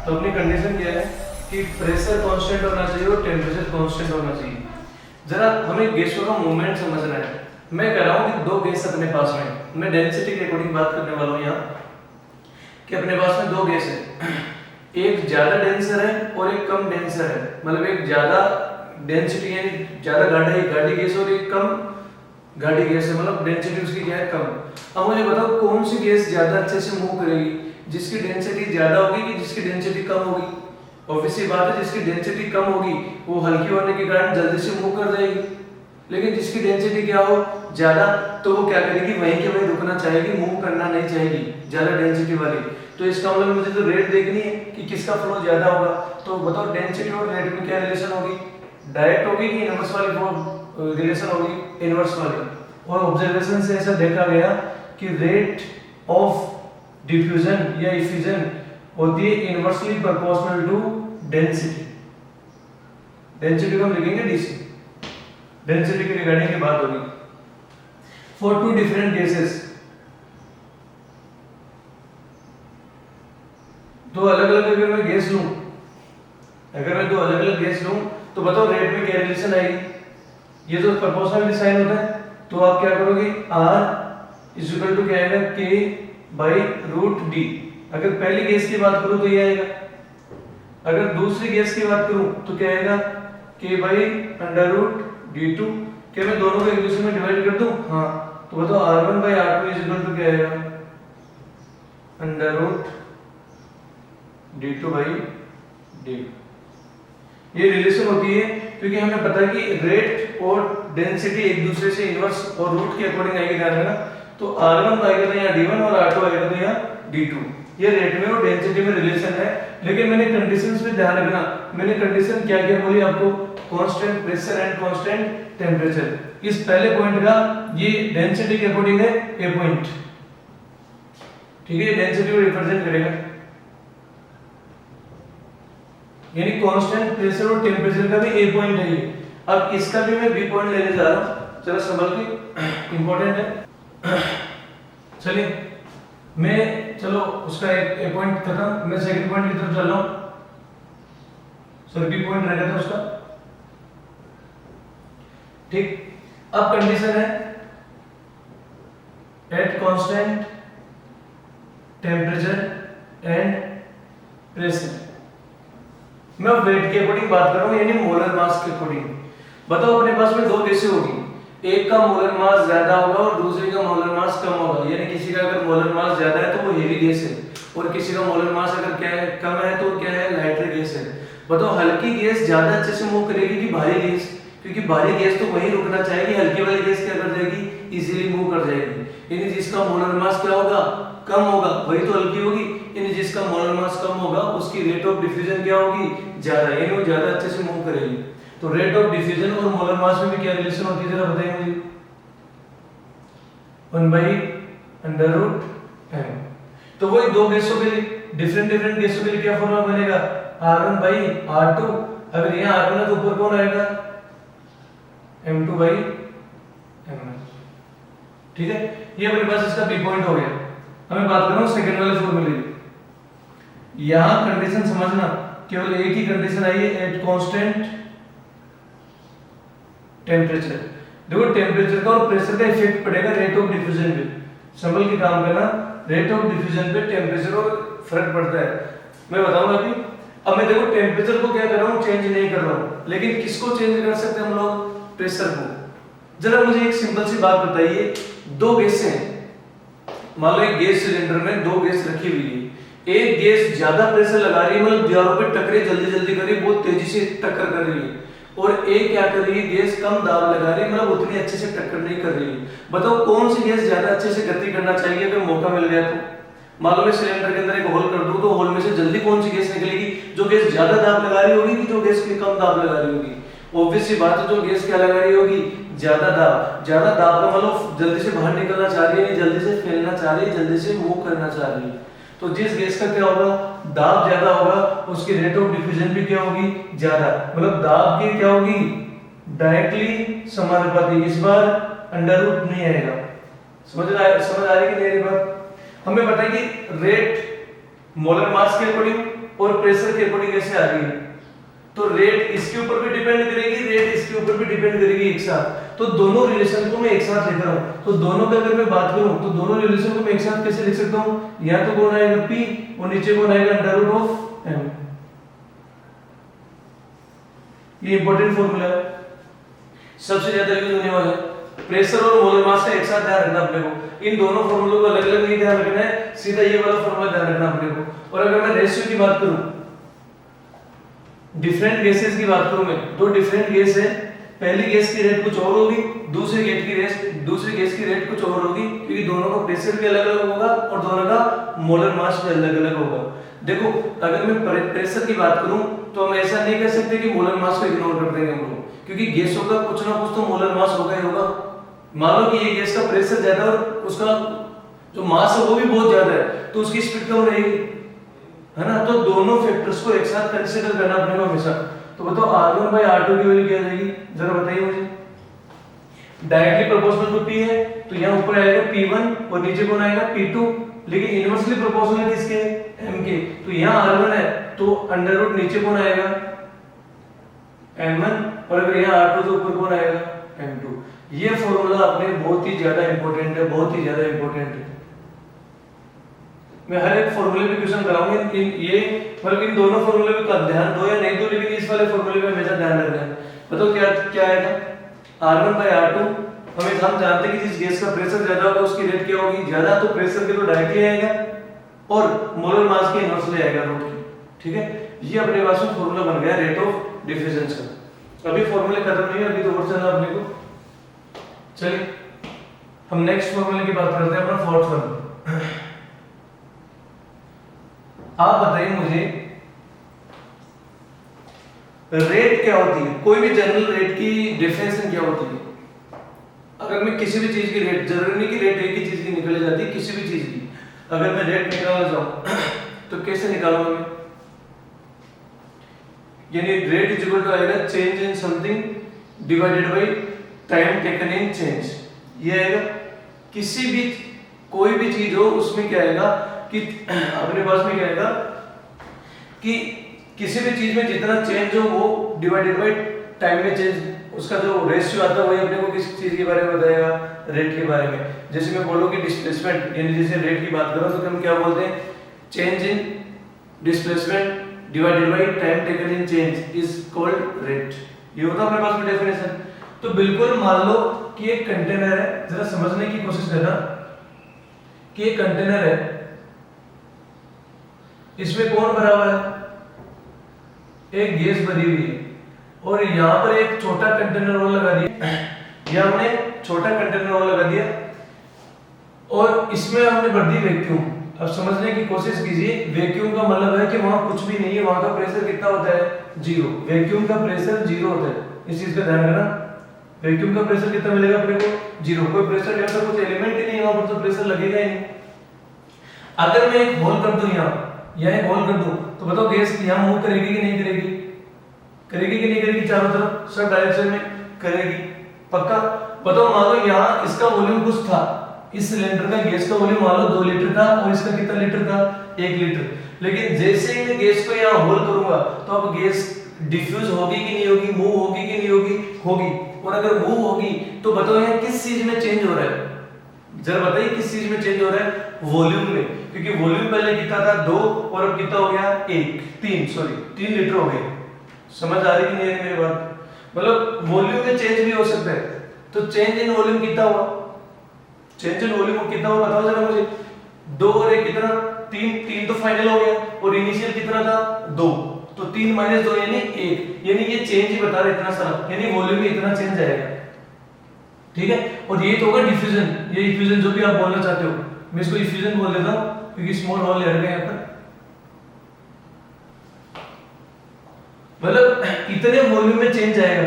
तो अपनी कंडीशन क्या है कि प्रेशर कांस्टेंट होना चाहिए और टेम्परेचर कांस्टेंट होना चाहिए। जरा हमें गैसों का मूवमेंट समझना है। मैं कह रहा हूँ कि दो गैस अपने पास में, मैं डेंसिटी के अकॉर्डिंग बात करने वाला हूँ यहाँ कि अपने पास में दो गैस है, एक ज्यादा डेंसर है और एक कम डेंसर है। मतलब एक ज्यादा डेंसिटी यानी ज्यादा गाढ़ी गैस और एक कम गाढ़ी गैस है, मतलब डेंसिटी उसकी क्या है, कम। अब मुझे बताओ कौन सी गैस ज्यादा अच्छे से मूव करेगी, जिसकी डेंसिटी ज्यादा होगी कि जिसकी डेंसिटी कम होगी? ऑब्वियस सी बात है जिसकी डेंसिटी कम होगी वो हल्की होने के कारण जल्दी से मूव कर जाएगी, लेकिन जिसकी डेंसिटी क्या हो ज्यादा तो वो क्या करेगी, वहीं के वहीं रुकना चाहेगी, मूव करना नहीं चाहेगी ज्यादा डेंसिटी वाली। तो इसका मतलब मुझे तो रेट देखनी है कि किसका फ्लो ज्यादा होगा। तो बताओ डेंसिटी और रेट में क्या रिलेशन होगी, डायरेक्ट होगी कि इनवर्स वाली रिलेशन होगी, इनवर्स वाली। और ऑब्जर्वेशन से ऐसा देखा गया कि रेट ऑफ डिफ्यूजन या इफ्यूजन होती है inversely proportional to density. Density को हम लिखेंगे डीसी, डेंसिटी के रिगार्डिंग की बात होगी। फॉर टू डिफरेंट गैसेस, दो अलग अलग अगर मैं गैस लूं, अगर मैं दो अलग अलग गैस लूं तो बताओ रेट में क्या रिलेशन आएगी। ये तो प्रोपोर्शनल साइन होता है, तो आप क्या करोगे, R इज इक्वल टू क्या आएगा, K बाई रूट डी। अगर पहली गैस की बात करूं तो ये आएगा, अगर दूसरी गैस की बात करूं तो क्या आएगा, K by under root D2। क्या मैं दोनों को एक दूसरे में डिवाइड कर दूं? हाँ, तो बताओ R1 by R2 is equal to क्या आएगा, under root D2 by D। ये रिलेशन होती है क्योंकि हमें पता है कि रेट और डेंसिटी एक दूसरे से इनवर्स और रूट के अकॉर्डिंग आएगी, ध्यान रखना। तो R1 आएगा तो यहाँ D1 और R2 आएगा तो यहाँ D2। ये रेट में और डेंसिटी में रिलेशन है, लेकिन मैंने कंडीशंस पे ध्यान रखना। मैंने कंडीशन क्या क्या बोली आपको, constant pressure and constant temperature. इस पहले पॉइंट का ये डेंसिटी के अकॉर्डिंग है ए पॉइंट, ठीक है, डेंसिटी को रिप्रेजेंट करेगा, यानी कांस्टेंट प्रेशर और टेंपरेचर का भी ए पॉइंट है ये। अब इसका भी मैं बी पॉइंट लेने जा रहा हूं, चलो संभल के, इंपॉर्टेंट है। चलिए मैं, चलो उसका एक ए पॉइंट खत्म, मैं सेकंड पॉइंट की तरफ चल रहा हूं। सर बी पॉइंट रहेगा था उसका, ठीक। अब कंडीशन है at constant temperature and pressure. मैं वेट के अकॉर्डिंग बात कर रहा हूं, यानी मोलर मास के अकॉर्डिंग। बताओ अपने पास में दो गैसें होगी, एक का मोलर मास ज्यादा होगा और दूसरे का मोलर मास कम होगा। यानी किसी का अगर मोलर मास ज्यादा है तो वो हेवी गैस है, और किसी का मोलर मास अगर क्या है, कम है तो क्या है, लाइटर गैस है। बताओ हल्की गैस ज्यादा अच्छे से मूव करेगी कि भारी गैस? क्योंकि भारी गैस तो वहीं रुकना चाहेगी, हल्की वाली गैस क्या कर जाएगी, इजीली मूव कर जाएगी। यानी जिसका मोलर मास क्या होगा, कम होगा, वही तो हल्की होगी। यानी जिसका मोलर मास कम होगा उसकी रेट ऑफ डिफ्यूजन क्या होगी, ज्यादा, यानी वो ज्यादा अच्छे से मूव करेगी। तो रेट ऑफ डिफ्यूजन और मोलर मास में भी क्या रिलेशन होती है, जरा बताइए मुझे। 1 बाई अंडर रूट m। तो वही दो गैसों के लिए, डिफरेंट डिफरेंट गैसों के लिए क्या फॉर्मूला बनेगा, R1 बाई R2। अगर यहाँ R1 है तो ऊपर कौन आएगा, M2 बाई M1, ठीक है। ये अपने पास इसका बी पॉइंट हो गया। हमें बात कर रहा हूं सेकंड वाले फॉर्मूले की। यहां कंडीशन समझना, केवल एक ही कंडीशन आई है, एट कांस्टेंट टेंपरेचर। देखो टेंपरेचर का और प्रेशर का इफेक्ट पड़ेगा रेट ऑफ डिफ्यूजन पे, संभल के काम करना। रेट ऑफ डिफ्यूजन पे टेंपरेचर और फर्क पड़ता है, मैं बताऊंगा अभी। अब मैं देखो टेंपरेचर को क्या कर रहा हूं, चेंज नहीं कर रहा हूं, लेकिन किसको चेंज कर सकते हैं हम लोग, प्रेशर को। जरा मुझे एक सिंपल सी बात बताइए, दो गैसें हैं, मान लो एक गैस सिलेंडर में दो गैस रखी हुई है। एक गैस ज्यादा प्रेशर लगा रही है, मतलब दीवारों पे टकरे जल्दी जल्दी कर रही है, बहुत तेजी से टक्कर कर रही है। और एक क्या कर रही है, गैस कम दाब लगा रही है, मतलब उतनी अच्छे से टक्कर नहीं कर रही है। बताओ कौन सी गैस ज्यादा अच्छे से गति करना चाहिए अगर मौका मिल गया तो? मान लो मैं सिलेंडर के अंदर एक होल कर दूं, तो होल में से जल्दी कौन सी गैस निकलेगी, जो गैस ज्यादा दाब लगा रही होगी कि जो गैस कम दाब लगा रही होगी? ऑब्वियस सी बात है, जो गैस क्या लगा रही होगी, ज्यादा दाब। ज्यादा दाब का मतलब जल्दी से बाहर निकलना चाह रही है, जल्दी से फैलना चाह रही है, जल्दी से मूव करना चाह रही है। तो जिस गैस का क्या होगा, दाब ज्यादा होगा, उसकी रेट ऑफ डिफ्यूजन भी क्या होगी, ज्यादा। मतलब दाब की क्या होगी, डायरेक्टली समानुपाती। इस बार अंडर रूट नहीं आएगा। समझ आ रही कि नहीं बात? हमें पता है कि रेट मोलर मास के अकॉर्डिंग और प्रेशर के अकॉर्डिंग ऐसे आ रही है, तो रेट इसके ऊपर भी डिपेंड करेगी, रेट इसके ऊपर भी डिपेंड करेगी एक साथ। तो दोनों रिलेशन को मैं एक साथ लिख रहा हूं, तो दोनों का अगर मैं बात करूं तो दोनों रिलेशन को मैं एक साथ कैसे लिख सकता हूं, या तो कौन आएगा P और नीचे कौन आएगा अंडर रूट ऑफ M। ये इंपॉर्टेंट फॉर्मूला है, सबसे ज्यादा यूज होने वाला है। प्रेशर और मोलर मास का एक साथ ध्यान रखना अपने को, इन दोनों फॉर्मूलों को अलग अलग नहीं ध्यान रखना है, सीधा ये वाला फॉर्मूला ध्यान रखना अपने को। और अगर मैं रेशियो की बात करूं, डिफरेंट गैसेस की बात करूं मैं, दो डिफरेंट गैस है, पहली गैस की रेट कुछ और होगी, दूसरी गैस की रेट कुछ और होगी, क्योंकि दोनों का प्रेशर भी अलग अलग होगा और दोनों का मोलर मास भी अलग अलग होगा। देखो अगर मैं प्रेशर की बात करूं तो हम ऐसा नहीं कह सकते कि मोलर मास को इग्नोर कर देंगे हम लोग, क्योंकि गैसों का कुछ ना कुछ तो मोलर मास होगा ही होगा। मान लो कि ये गैस का प्रेशर ज्यादा और उसका जो मास है वो भी बहुत ज्यादा है, तो उसकी स्पीड कम रहेगी, है ना। तो दोनों फैक्टर्स को एक साथ कंसीडर करना अपने को हमेशा। तो बताओ R1 by R2 की वैल्यू क्या आएगी, जरा बताइए मुझे। डायरेक्टली प्रोपोर्शनल टू P है, तो यहाँ ऊपर आएगा P1 और नीचे कौन आएगा P2, लेकिन इनवर्सली प्रोपोर्शनल किसके, M के, तो यहाँ R1 है तो अंडर रूट नीचे कौन आएगा M1, और अगर यहाँ R2 तो ऊपर कौन आएगा M2। ये फॉर्मूला अपने बहुत ही ज्यादा इंपॉर्टेंट है, बहुत ही ज्यादा इंपॉर्टेंट है। मैं हर एक फॉर्मूले पे क्वेश्चन कराऊंगा, ये मतलब इन दोनों फॉर्मूले पे का ध्यान दो या नहीं दो, लेकिन इस वाले फॉर्मूले पे हमेशा ध्यान रखना है। बताओ क्या क्या आएगा, R1 by R2, हम जानते हैं कि जिस गैस का प्रेशर ज्यादा होगा उसकी रेट क्या होगी ज्यादा, तो प्रेशर के तो डायरेक्टली आएगा और मोलर मास के इनवर्सली आएगा रूट की, ठीक है। ये अपने पास में फॉर्मूला बन गया रेट ऑफ डिफ्यूजन का। अभी फॉर्मूले खत्म नहीं है, अभी तो और चलना अपने को। चलिए हम नेक्स्ट फॉर्मूले की बात करते हैं, अपना फोर्थ वन। आप बताइए मुझे रेट क्या होती है, कोई भी जनरल रेट की डेफिनेशन क्या होती है। अगर मैं किसी भी चीज की रेट, जरूरी नहीं कि रेट एक ही चीज की निकली जाती है, किसी भी चीज की अगर मैं रेट निकालना चाहूं तो कैसे निकालूंगा मैं, यानी रेट इज इक्वल टू आएगा change in something divided by time taken in change. ये आएगा किसी भी कोई भी चीज हो उसमें क्या आएगा कि अपने पास में क्या आएगा कि किसी भी चीज में जितना चेंज हो वो डिवाइडेड बाय टाइम में चेंज, उसका जो रेशियो आता है वही अपने को किस चीज के बारे में बताएगा, रेट के बारे में। जैसे मैं बोलूं कि डिस्प्लेसमेंट, यानी जैसे रेट की बात करो तो हम क्या बोलते हैं, change in displacement divided by time taken in change is called rate. ये होता है अपने पास में डेफिनेशन। तो बिल्कुल मान लो कि एक कंटेनर है, जरा समझने की कोशिश करना कि एक कंटेनर है, इसमें कौन भरा हुआ है, एक गैस भरी हुई है, और यहाँ पर एक छोटा कंटेनर और लगा दिया, यहाँ हमने छोटा कंटेनर और लगा दिया और इसमें हमने भर दी वैक्यूम। अब समझने की कोशिश कीजिए, वैक्यूम का मतलब है कि वहां कुछ भी नहीं है, वहां का प्रेशर कितना होता है, जीरो। वैक्यूम का प्रेशर जीरो होता है, इस चीज का ध्यान रखना। वैक्यूम का प्रेशर कितना मिलेगा अपने को, जीरो। कोई प्रेशर जैसा कुछ एलिमेंट ही नहीं है वहां पर, तो प्रेशर लगेगा ही नहीं। अगर मैं एक होल कर दूं यहाँ एक होल कर दूं तो बताओ गैस यहाँ मूव करेगी कि नहीं करेगी, करेगी कि नहीं करेगी, चारों तरफ सब डायरेक्शन में करेगी, पक्का। बताओ मान लो यहाँ इसका वॉल्यूम कुछ था, इस सिलेंडर का गैस का वॉल्यूम मान लो 2 लीटर था और इसका कितना लीटर था, 1 लीटर। लेकिन जैसे ही मैं गैस को यहाँ होल करूंगा तो अब गैस डिफ्यूज होगी कि नहीं होगी, मूव होगी कि नहीं होगी, होगी। और अगर मूव होगी तो बताओ यहाँ किस चीज में चेंज हो रहा है, जरा बताइए किस चीज में चेंज हो रहा है, वॉल्यूम में। क्योंकि वॉल्यूम पहले कितना था 2 और अब कितना हो गया 3 लीटर हो गए। समझ आ रही कि नहीं मेरी बात, मतलब वॉल्यूम में चेंज भी हो सकता है। तो चेंज इन वॉल्यूम कितना हुआ, चेंज इन वॉल्यूम कितना हुआ बताओ जरा मुझे। 2 और 1 कितना, 3 तो फाइनल हो गया और इनिशियल कितना था 2, तो 3 - 2 यानी 1, यानी ये चेंज ही बता रहा है इतना सारा, यानी वॉल्यूम में इतना चेंज आएगा, ठीक है। और ये तो होगा डिफ्यूजन, ये डिफ्यूजन जो भी आप बोलना चाहते हो, मैं इसको डिफ्यूजन बोल देता हूं क्योंकि स्मॉल होल ले रहे हैं यहाँ पर। मतलब इतने वॉल्यूम में चेंज आएगा,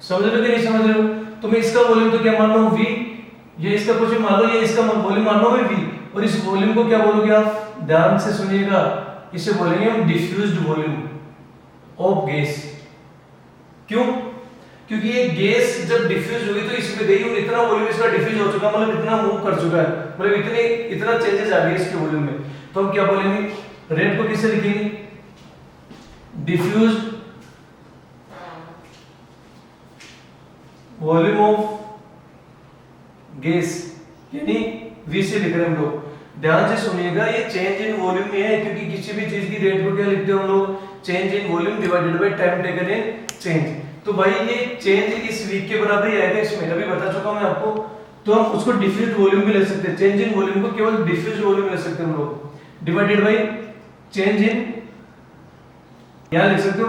समझ रहे हो कि नहीं समझ रहे हो। तो मैं इसका वॉल्यूम तो क्या मान लो v, ये इसका कुछ मान लो, ये इसका वॉल्यूम मान लो v, और इस वॉल्यूम को क्या बोलोगे आप, ध्यान से सुनिएगा, इसे बोलेंगे हम डिफ्यूज्ड वॉल्यूम ऑफ गैस। क्यों, क्योंकि ये गैस जब डिफ्यूज हुई तो इसमें गई और इतना वॉल्यूम इसका डिफ्यूज हो चुका, मतलब इतना मूव कर चुका है, मतलब इतना चेंजेस आ गए इसके वॉल्यूम में। तो हम क्या बोलेंगे, रेट को किससे लिखेंगे, डिफ्यूज्ड वॉल्यूम ऑफ गैस, यानी V से लिख रहे हैं हम लोग। ध्यान से सुनिएगा, ये चेंज इन वॉल्यूम में है, क्योंकि किसी भी चीज की रेट को क्या लिखते हैं हम लोग, change in volume divided by time taken in change. तो भाई ये चेंज इस वीक के बराबर ही आएगा, इसमें अभी बता चुका हूं मैं आपको। तो हम उसको डिफ्यूज वॉल्यूम भी ले सकते हैं, चेंज इन वॉल्यूम को केवल डिफ्यूज वॉल्यूम ले सकते हैं हम लोग, डिवाइडेड बाय चेंज इन, यहां लिख सकते हो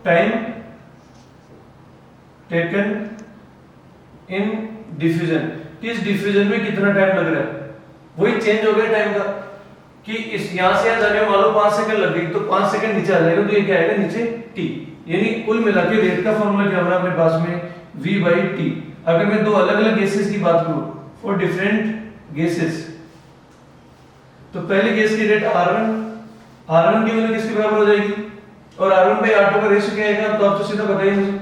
टाइम टेकन इन डिफ्यूजन, कि इस डिफ्यूजन में कितना टाइम लग रहा है, वही चेंज हो गया टाइम का, कि इस यहां से यहां जाने में मान लो 5 सेकंड लग गई, तो 5 सेकंड नीचे आ जाएगा, तो ये क्या आएगा नीचे t, यानी कुल मिला के रेट का फॉर्मूला क्या होगा अपने पास में v by t। अगर मैं दो अलग अलग गैसेस की बात करूं, फॉर डिफरेंट गैसेस, तो पहले गैस की रेट r1 की वैल्यू किसके बराबर हो जाएगी, और r1 by r2 का रेशियो क्या आएगा, तो आप तो सीधा बताइए मुझे।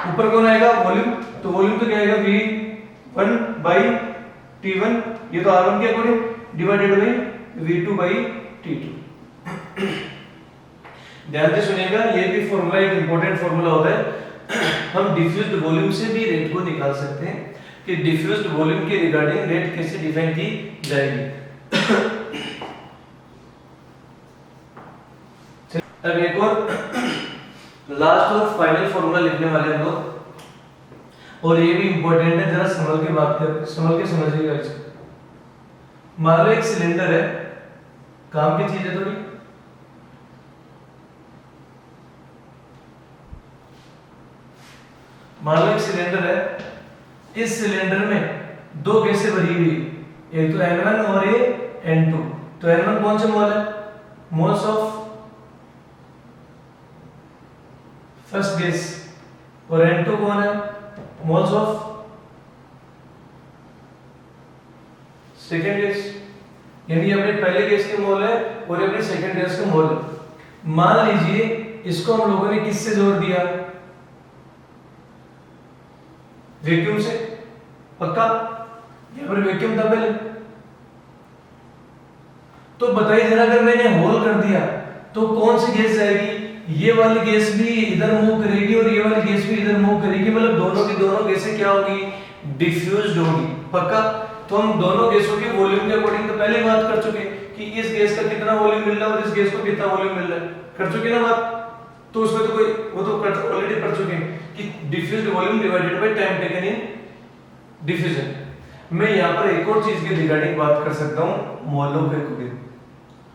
ऊपर कौन आएगा, वॉल्यूम, तो वॉल्यूम तो क्या आएगा v1 by t1, ये तो r1 के according, divided by v2 by t2। ध्यान से सुनिएगा, ये भी फॉर्मूला एक इंपॉर्टेंट फॉर्मूला होता है। हम डिफ्यूज्ड वॉल्यूम से भी रेट को निकाल सकते हैं, कि डिफ्यूज्ड वॉल्यूम के रिगार्डिंग रेट कैसे डिफाइन की जाएगी। अब एक और लास्ट और फाइनल फॉर्मूला लिखने वाले हम लोग, और ये भी इंपॉर्टेंट है, जरा संभल के बात कर, संभल के समझिएगा इसको। मान लो एक सिलेंडर है, काम की चीज है थोड़ी, मान लो एक सिलेंडर है, इस सिलेंडर में दो गैसें भरी हुई, एक तो N1 और ये N2। तो N1 कौन से मोल है, मोल्स ऑफ फर्स्ट गैस, और N2 कौन है, मोल्स ऑफ सेकेंड गैस, यानी अपने पहले गैस के मोल है और अपने सेकेंड गैस के मोल है। मान लीजिए इसको हम लोगों ने किससे जोड़ दिया, वैक्यूम से, पक्का, यहां पर वैक्यूम था पहले। तो बताइए जरा, अगर मैंने होल कर दिया तो कौन सी गैस जाएगी, ये वाली गैस भी इधर मूव करेगी और ये वाली गैस भी इधर मूव करेगी, मतलब दोनों की दोनों गैसें क्या होगी, डिफ्यूज्ड होगी, पक्का। तो हम दोनों गैसों के वॉल्यूम के अकॉर्डिंग तो पहले बात कर चुके कि इस गैस का कितना वॉल्यूम मिल रहा है और इस गैस को कितना वॉल्यूम मिल रहा है, कर चुके ना बात। तो उसमें तो कोई वो तो ऑलरेडी कर चुके हैं कि diffused volume divided by time taken in diffusion. मैं यहाँ पर एक और चीज के रिगार्डिंग बात कर सकता हूँ, मोलों के अकॉर्डिंग।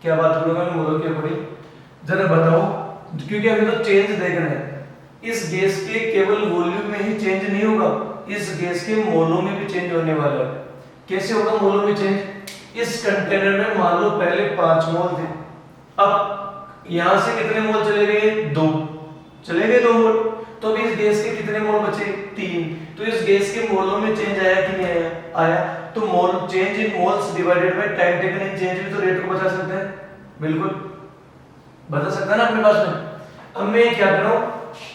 क्या बात करूंगा मैं मोलों के अकॉर्डिंग, जरा बताओ, क्योंकि हमें तो चेंज देखना है। इस गैस के केवल वॉल्यूम में ही चेंज नहीं होगा, इस गैस के मोलों में भी चेंज होने वाला है। कैसे होगा मोलों में चेंज, इस कंटेनर में मान लो पहले 5 मोल थे, अब यहां से कितने मोल चले गए, 2 चले गए, 2 मोल। तो अब इस गैस के कितने मोल बचे, 3। तो इस गैस के मोलों में चेंज आया कि नहीं आया, आया। तो mole change in moles divided by time taken in change भी तो रेट को बता सकते हैं, बिल्कुल बता सकता है ना अपने पास में। अब मैं क्या कर रहा हूं,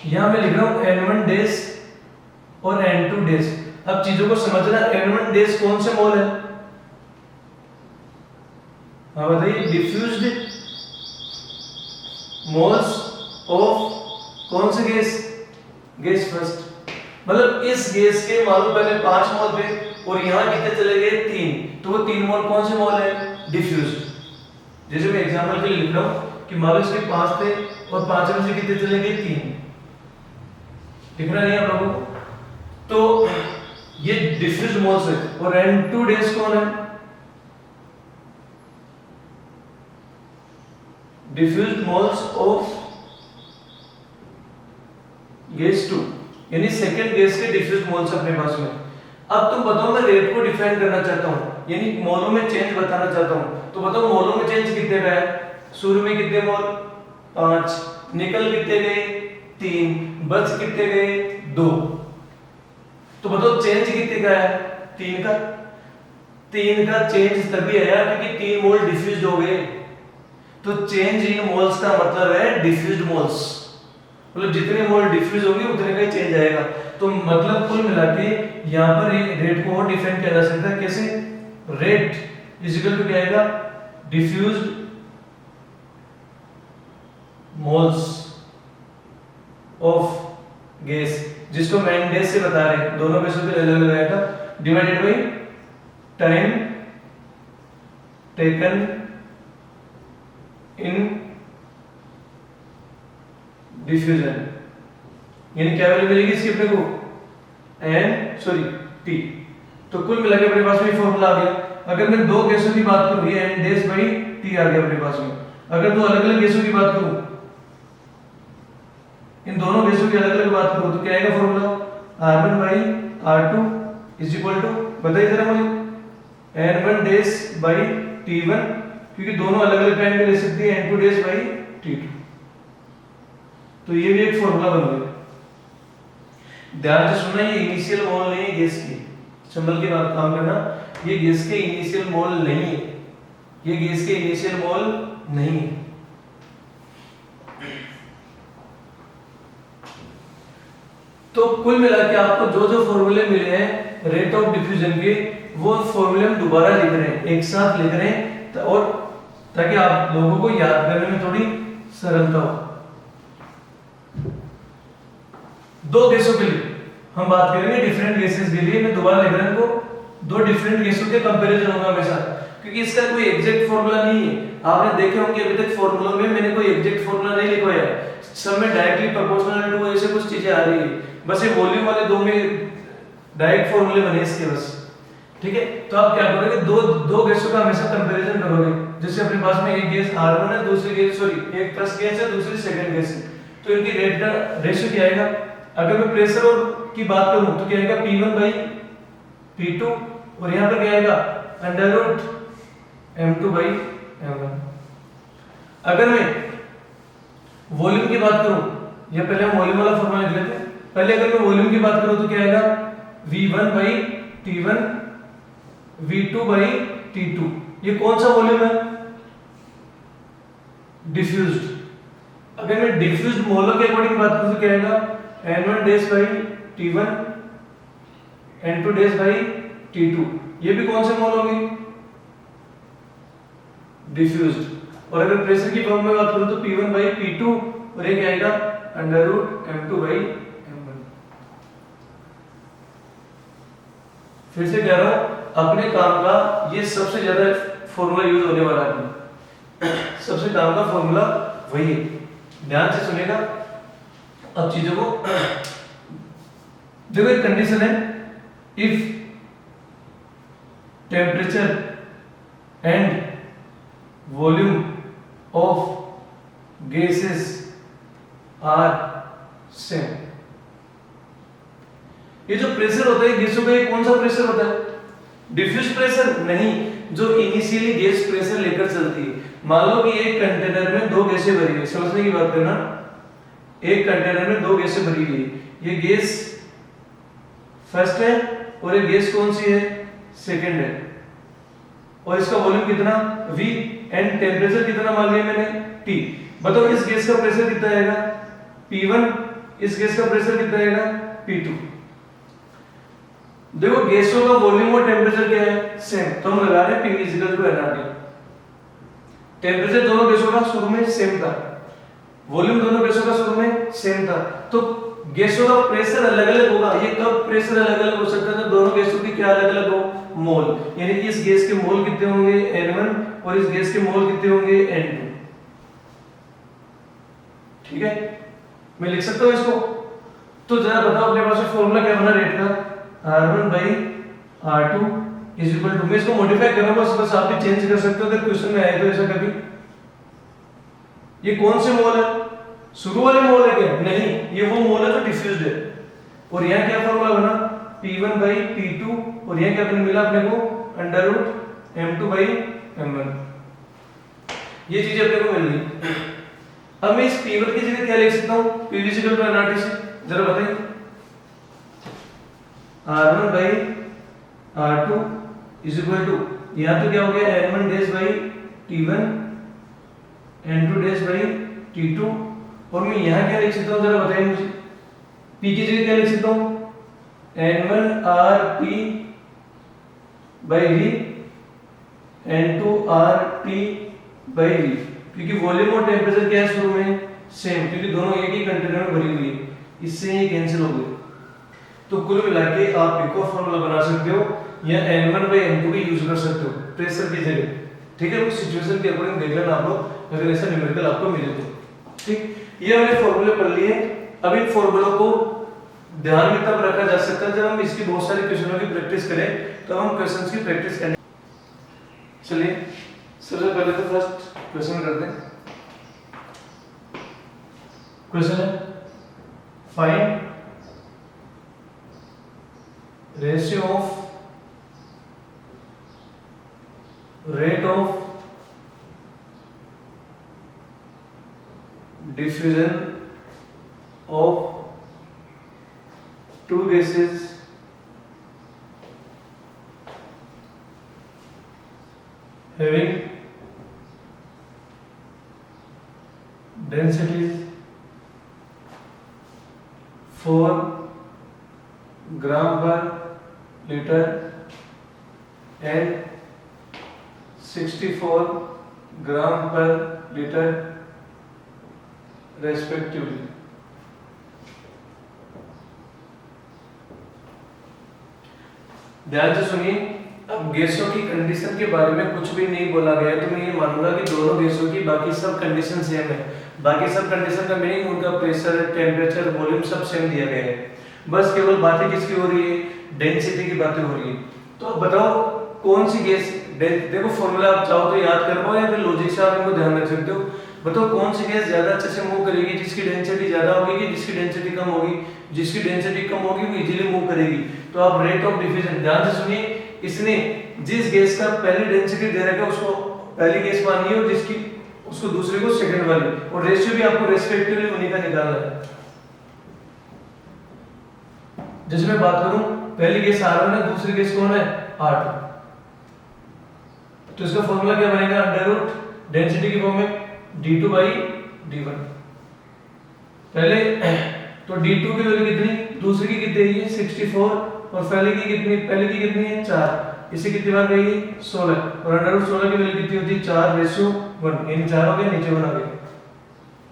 यहां मैं लिख रहा हूं N1 डैश और N2 डैश। अब चीजों को समझना, N1 डैश कौन से मोल है, हाँ बताइए, डिफ्यूज्ड मोल्स ऑफ कौन सी गैस, गैस फर्स्ट। मतलब इस गैस के मान लो पहले 5 मोल थे और यहां कितने चले गए, 3। तो वो 3 मोल कौन से मोल है, डिफ्यूज्ड। जैसे मैं एग्जांपल के लिए लिख रहा हूं कि मान लो इसके 5 थे और 5 में से कितने चले गए, 3। दिख रहा नहीं आप लोगों को। तो ये डिफ्यूज्ड मोल्स है। और N2 डैश कौन है, डिफ्यूज्ड मोल्स ऑफ गैस 2, यानी सेकंड गैस के डिफ्यूज्ड मोल्स अपने पास में। अब तुम बताओ, मैं रेट को डिफाइन करना चाहता हूं, यानी मोलों में चेंज बताना चाहता हूं। तो बताओ मोलों में चेंज कितने का है, शुरू में कितने मोल, 5, निकल कितने गए, 3, बच कितने गए, 2। तो बताओ चेंज कितने का है, 3 का। 3 का चेंज तभी आया क्योंकि 3 मोल डिफ्यूज्ड हो गए। तो चेंज इन मोल्स का मतलब है डिफ्यूज्ड मोल्स, मतलब जितने मोल डिफ्यूज होंगे उतने का ही चेंज आएगा। तो मतलब कुल मिला के यहाँ पर रेट को और डिफाइन किया जा सकता है, कैसे, रेट इज इक्वल टू क्या आएगा, डिफ्यूज्ड मोल्स ऑफ गैस, जिसको मैन डेज से बता रहे हैं, दोनों गैसों के अलग अलग आएगा, divided by time taken in diffusion, यानी क्या वैल्यू मिलेगी इसकी अपने को, टी। तो कुल मिला के अपने पास में फॉर्मूला आ गया। अगर मैं दो गैसों की बात करूं, ये n डैश बाई टी आ गया अपने पास में। अगर दो अलग अलग गैसों की बात करूं, इन दोनों गैसों की अलग अलग बात करूं, तो क्या आएगा formula, R1 by R2 is equal to, बताइए जरा मुझे, n1 डैश बाई T1, क्योंकि दोनों अलग अलग टाइम पे ले सकती है, n2 डैश बाई T2। तो ये भी एक फॉर्मूला बन गया। ध्यान से सुनना, ये इनिशियल मोल नहीं है गैस की, संभल के बात काम करना, ये गैस के इनिशियल मोल नहीं है, ये गैस के इनिशियल मोल नहीं है। तो कुल मिला के आपको जो जो फॉर्मूले मिले हैं रेट ऑफ डिफ्यूजन के, वो फॉर्मूले हम दोबारा लिख रहे हैं, एक साथ लिख रहे हैं, और ताकि आप लोगों को याद करने में थोड़ी सरलता हो। दो गैसों के लिए हम बात करेंगे, डिफरेंट गैसेस के लिए मैं दोबारा लिख रहा हूं इनको, दो डिफरेंट गैसों के कंपैरिजन होगा हमेशा, क्योंकि इसका कोई एग्जैक्ट फार्मूला नहीं है। आपने देखे होंगे अभी तक फार्मूलों में मैंने कोई एग्जैक्ट फार्मूला नहीं लिखा है, सब में डायरेक्टली प्रोपोर्शनल टू ऐसे कुछ चीजें आ रही है, बस ये वॉल्यूम वाले दो में डायरेक्ट फार्मूले बने इसके बस, ठीक है। तो आप क्या करोगे, दो गैसों का हमेशा कंपैरिजन करोगे, जैसे अपने पास में एक गैस R1 है, दूसरी गैस सॉरी एक फर्स्ट गैस है, दूसरी सेकंड गैस है, तो इनकी रेट का रेशियो क्या आएगा। अगर मैं प्रेशर और की बात करूं तो क्या आएगा, P1 बाई P2, और यहां पर क्या आएगा, under root M2 by M1। अगर मैं वॉल्यूम की बात करूं, या पहले हम वॉल्यूम वाला फॉर्मूला लिख लेते हैं, पहले अगर मैं वॉल्यूम की बात करूं तो क्या आएगा, V1 by T1 V2 by T2। ये कौन सा वॉल्यूम है, डिफ्यूज्ड। अगर मैं डिफ्यूज्ड मोलर के अकॉर्डिंग बात करूं तो क्या आएगा, N1 dash by T1 N2 dash by T2। ये भी कौन से मोल होंगे, डिफ्यूज्ड। और अगर प्रेशर की फॉर्म में बात करूं तो P1 बाई P2, और ये क्या आएगा, under root M2 by M1। फिर से कह रहा हूं, अपने काम का ये सबसे ज्यादा फॉर्मूला यूज होने वाला है, सबसे काम का फॉर्मूला वही है, ध्यान से सुनेगा। अब चीजों को देखो, एक कंडीशन है, if temperature and volume of gases are same. ये जो प्रेशर होता है गैसों का, ये कौन सा प्रेशर होता है, डिफ्यूज प्रेशर नहीं, जो इनिशियली गैस प्रेशर लेकर चलती है। मान लो कि एक कंटेनर में दो गैसें भरी हुई, समझने की बात करना, एक कंटेनर में दो गैसें भरी हुई, ये गैस फर्स्ट है और ये गैस कौन सी है, सेकंड है, और इसका वॉल्यूम कितना V एंड टेम्परेचर कितना मान लिया मैंने T। बताओ इस गैस का प्रेशर कितना आएगा, P1, इस गैस का प्रेशर कितना आएगा, P2। देखो गैसों का वॉल्यूम और टेम्परेचर क्या है, सेम, तो हम लगा रहे हैं P equal to nRT। Temperature दोनों गैसों का शुरू में सेम था, वॉल्यूम दोनों गैसों का शुरू में सेम था, तो गैसों का प्रेशर अलग अलग होगा। ये कब प्रेशर अलग अलग हो सकता है, तो दोनों गैसों की क्या अलग अलग हो, मोल, यानी कि इस गैस के मोल कितने होंगे N1 और इस गैस के मोल कितने होंगे N2। ठीक है, मैं लिख सकता हूं इसको। तो जरा बताओ अपने पास फॉर्मूला क्या बना रेट का, R1 by R2 is equal to, मैं इसको मॉडिफाई कर रहा हूं, बस आप भी चेंज कर सकते हो अगर क्वेश्चन में आए तो ऐसा कभी। ये कौन से मोल है, शुरू वाले मोल है क्या, नहीं, ये वो मोल है जो डिफ्यूज्ड है। और यहां क्या फॉर्मूला बना, P1 बाई P2, और यहां क्या मिला अपने को, under root M2 by M1। ये चीजें अपने को मिल गई। अब मैं इस P1 की जगह क्या लिख सकता हूं, P इक्वल टू nRT से, जरा बताइए। R1 by R2 is equal to, यहां तो क्या हो गया, N1 dash by T1 N2 dash by T2, और मैं यहां क्या लिख सकता हूं, जरा बताइए मुझे। P की जगह क्या लिख सकता हूं, N1 RT by V N2 RT by V, क्योंकि वॉल्यूम और टेम्परेचर क्या है शुरू में सेम, क्योंकि दोनों एक ही कंटेनर में भरी हुई है। इससे ये कैंसिल हो गए। तो कुल मिला के आप एक और फॉर्मूला बना सकते हो या N1/N2 भी यूज कर सकते हो प्रेशर की जगह। ठीक है, उस सिचुएशन के अकॉर्डिंग देख लेना आप लोग, अगर ऐसा न्यूमेरिकल आपको मिले तो। ठीक, ये हमने फॉर्मूले पढ़ लिए। अब इन फॉर्मूलों को ध्यान में तब रखा जा सकता है जब हम इसकी बहुत सारी क्वेश्चनों की प्रैक्टिस करें, तो हम क्वेश्चंस की प्रैक्टिस करें। चलिए सबसे पहले तो फर्स्ट क्वेश्चन करते हैं। क्वेश्चन है find ratio of rate of diffusion of two gases having densities 4 gram per liter and 64 ग्राम पर लीटर रेस्पेक्टिवली। ध्यान से सुनिए, अब गैसों की कंडीशन के बारे में कुछ भी नहीं बोला गया है, तो मैं ये मानूंगा कि दोनों गैसों की बाकी सब कंडीशन सेम है। बाकी सब कंडीशन का मीनिंग उनका प्रेशर, टेम्परेचर, वॉल्यूम सब सेम दिया गया है। बस केवल बातें किसकी हो रही है, डेंसिटी की बातें हो रही है। तो अब बताओ कौन सी गैस, देखो फॉर्मूला आप चाहो तो याद कर पाओ या फिर लॉजिक से आप इनको ध्यान रख सकते हो। बताओ कौन सी गैस ज्यादा अच्छे से मूव करेगी, जिसकी डेंसिटी ज्यादा होगी कि जिसकी डेंसिटी कम होगी। जिसकी डेंसिटी कम होगी वो इजीली मूव करेगी। तो आप रेट ऑफ डिफ्यूजन ध्यान से सुनिए, इसने जिस गैस का पहली डेंसिटी दे रखा है उसको पहली गैस माननी है और जिसकी उसको दूसरे को सेकंड वाली, और रेशियो भी आपको रेस्पेक्टिवली उन्हीं का निकालना है। जैसे मैं बात करूं, पहली गैस R1 है, दूसरी गैस कौन है, R2। तो इसका फॉर्मूला क्या बनेगा, अंडर रूट डेंसिटी की फॉर्म में d2/d1। पहले तो d2 की वैल्यू कितनी, दूसरी की कितनी है 64 और पहले की कितनी है 4। इसे कितनी बार गई 16 और अंडर रूट 16 की वैल्यू कितनी होती है 4:1, यानी 4 हो गया, नीचे 1 आ गया।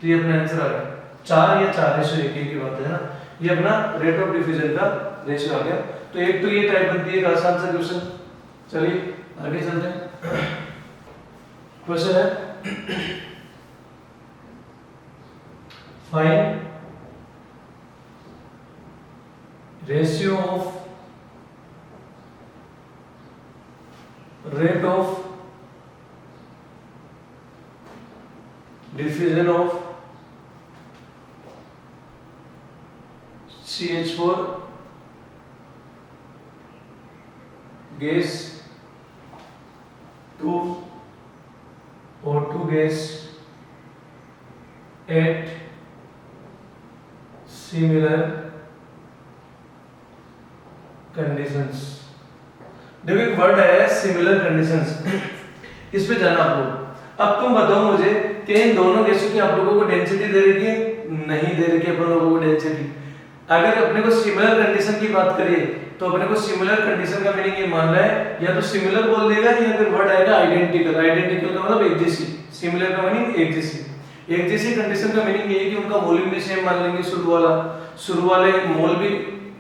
तो ये अपना आंसर आ गया 4 या 4:1 की बात है ना। ये अपना रेट ऑफ डिफ्यूजन का रेशियो आ गया। तो एक तो ये टाइप बनती है एक आसान सा क्वेश्चन। चलिए आगे चलते हैं। क्वेश्चन है find ratio of rate of diffusion of CH4 gas to O2 gas at similar conditions। देखो एक वर्ड है सिमिलर कंडीशंस, इस पे जाना आप लोग। अब तुम बताओ मुझे कि इन दोनों गैसों की आप लोगों को डेंसिटी दे रखी है, नहीं दे रखी है अपन लोगों को डेंसिटी। अगर अपने को सिमिलर कंडीशन की बात करिए तो अपने को सिमिलर कंडीशन का मीनिंग ये मान रहा है, या तो सिमिलर बोल देगा या फिर वर्ड आएगा आइडेंटिकल। आइडेंटिकल का मतलब एक जैसी, सिमिलर का मीनिंग एक जैसी। एक जैसी कंडीशन का मीनिंग ये है कि उनका वॉल्यूम भी सेम मान लेंगे, शुरू वाले मोल भी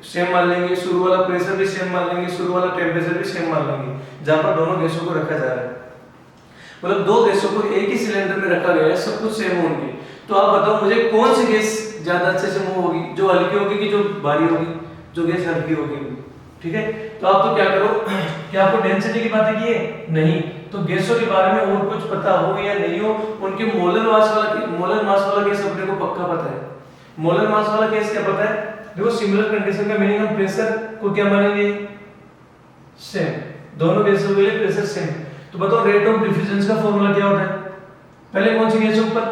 सेम मान लेंगे, शुरू वाला प्रेशर भी सेम मान लेंगे, शुरू वाला टेम्परेचर भी सेम मान लेंगे, जहां पर दोनों गैसों को रखा जा रहा है। मतलब दो गैसों को एक ही सिलेंडर में रखा गया है, सब कुछ सेम होंगे। तो आप बताओ मुझे कौन सी गैस ज्यादा अच्छे से मूव होगी, जो हल्की होगी कि जो भारी होगी, जो गैस हल्की होगी। ठीक है, तो आप तो क्या करो, क्या आपको डेंसिटी की बातें की है, नहीं, तो गैसों के बारे में और कुछ पता हो या नहीं हो, उनके मोलर मास वाला गैस अपने को पक्का पता है। मोलर मास वाला गैस क्या पता है, देखो सिमिलर कंडीशन का मीनिंग हम प्रेशर को क्या मानेंगे, सेम, दोनों गैसों के लिए प्रेशर सेम। तो बताओ रेट ऑफ डिफ्यूजन का फॉर्मूला क्या होता है, पहले कौन सी गैस है ऊपर,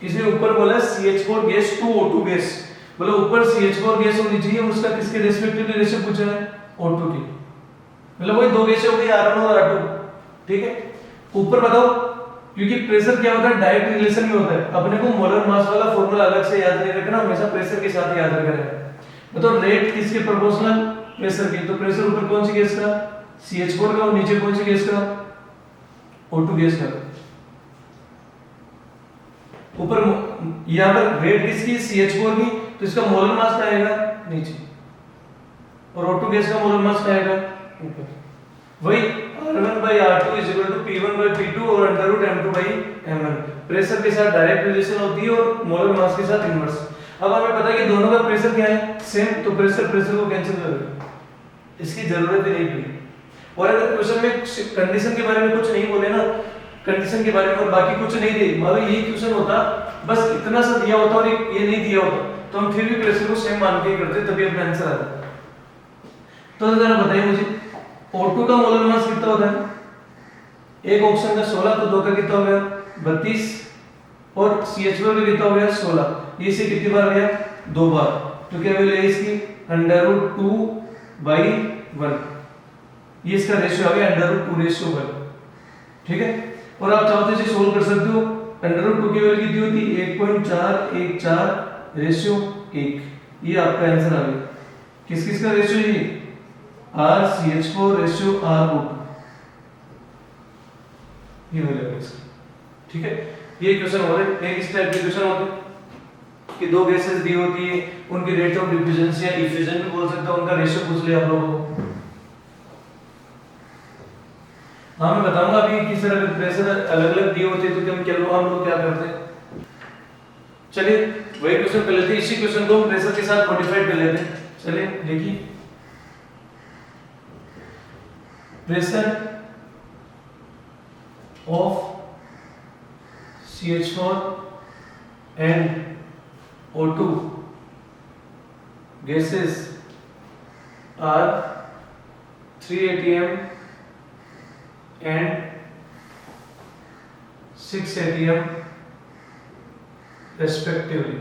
इसने ऊपर बोला CH4 gas to O2 gas, मतलब ऊपर CH4 गैस होनी चाहिए, उसका किसके रेस्पेक्टिवली रेशियो पूछा है, O2 की, मतलब वही दो गैसें हो गई R1 और R2। ठीक है, ऊपर बताओ, क्योंकि प्रेशर क्या होता है डायरेक्ट रिलेशन में होता है, अपने को मोलर मास वाला फॉर्मूला अलग से याद नहीं रखना, हमेशा प्रेशर के साथ याद रखना। बताओ रेट किसके प्रोपोर्शनल, प्रेशर की, तो प्रेशर ऊपर कौन सी गैस का, CH4 का, और नीचे कौन सी गैस का, O2 गैस का। ऊपर यहाँ पर रेट किसकी, CH4 की, तो इसका मोलर मास क्या आएगा, नीचे, और O2 गैस का मोलर मास क्या आएगा, ऊपर। वही R1/R2 is equal to P1/P2 और under root M2 by M1। Pressure के साथ डायरेक्ट रिलेशन होती है और मोलर मास के साथ इनवर्स। अब हमें पता है कि दोनों का प्रेशर क्या है, सेम, तो प्रेशर को कैंसिल कर दो, इसकी जरूरत ही नहीं पड़ी। और अगर क्वेश्चन में कंडीशन के बारे में कुछ नहीं बोले ना, कंडीशन के बारे में और बाकी कुछ नहीं दे, मतलब यही क्वेश्चन होता, बस इतना सा दिया होता और ये नहीं दिया होता, तो हम फिर भी प्रेशर को सेम मान के करते, तभी अपना आंसर आता। तो जरा बताइए मुझे, O2 का मोलर मास कितना होता है, एक ऑप्शन का 16, तो दो का कितना हो गया 32, और CH4 का कितना हो गया 16, ये से कितनी बार गया, 2 बार, तो क्या वैल्यू है इसकी √2/1, ये इसका रेशियो आ गया √2/1, ठीक है। और आप चाहो तो इसे सोल्व कर सकते हो, √2 की वैल्यू कितनी होती है 1.414/1, ये आपका आंसर आ गया। किस किस का रेशियो, ये RCH4/R2, ये वैल्यू है इसकी, ठीक है। ये क्वेश्चन हो रहे हैं, इस टाइप के क्वेश्चन होते हैं कि दो गैसेस दी होती है, उनकी रेट ऑफ डिफ्यूजन या इफ्यूजन भी बोल सकते हो, उनका रेशियो पूछ लिया आप लोगों को। हाँ मैं बताऊंगा अभी किस तरह के प्रेशर अलग अलग दिए होते हैं, तो हम लोग क्या करते हैं। चलिए वही क्वेश्चन कर लेते हैं, इसी क्वेश्चन को हम प्रेशर के साथ मॉडिफाइड कर लेते हैं। चलिए देखिए, pressure of CH4 and O2 gases are 3 atm and 6 atm respectively.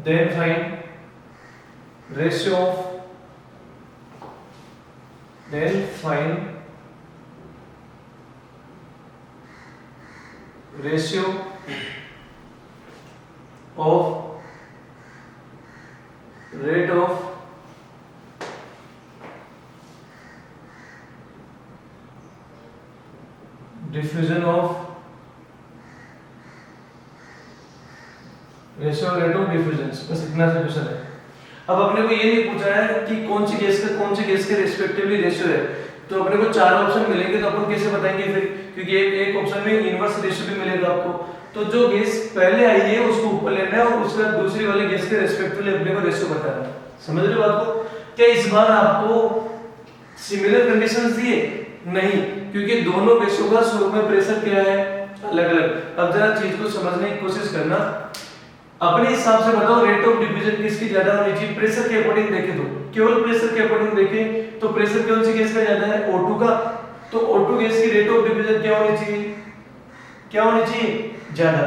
Then find ratio of rate of diffusion of बस इतना सा क्वेश्चन है। अब अपने को ये नहीं पूछा है कि कौन सी गैस के रेस्पेक्टिवली रेशियो है, तो अपने को 4 ऑप्शन मिलेंगे, तो अपन कैसे बताएंगे फिर, क्योंकि एक ऑप्शन में इनवर्स रेशियो भी मिलेगा आपको, तो जो गैस पहले आई है उसको ऊपर लेना है और उसका दूसरी वाली गैस के रेस्पेक्टिवली अपने को रेशियो बताना है। समझ रहे हो बात को? क्या इस बार आपको सिमिलर कंडीशंस दिए? नहीं, क्योंकि दोनों गैसों का शुरू में प्रेशर क्या है, अलग अलग। अब जरा चीज को समझने की कोशिश करना, अपने हिसाब से बताओ रेट ऑफ डिफ्यूजन किसकी ज्यादा होनी चाहिए, प्रेशर के अकॉर्डिंग देखें तो, केवल प्रेशर के अकॉर्डिंग देखें तो प्रेशर कौन सी गैस का ज्यादा है, O2 का, तो O2 गैस की रेट ऑफ डिफ्यूजन क्या होनी चाहिए, ज्यादा।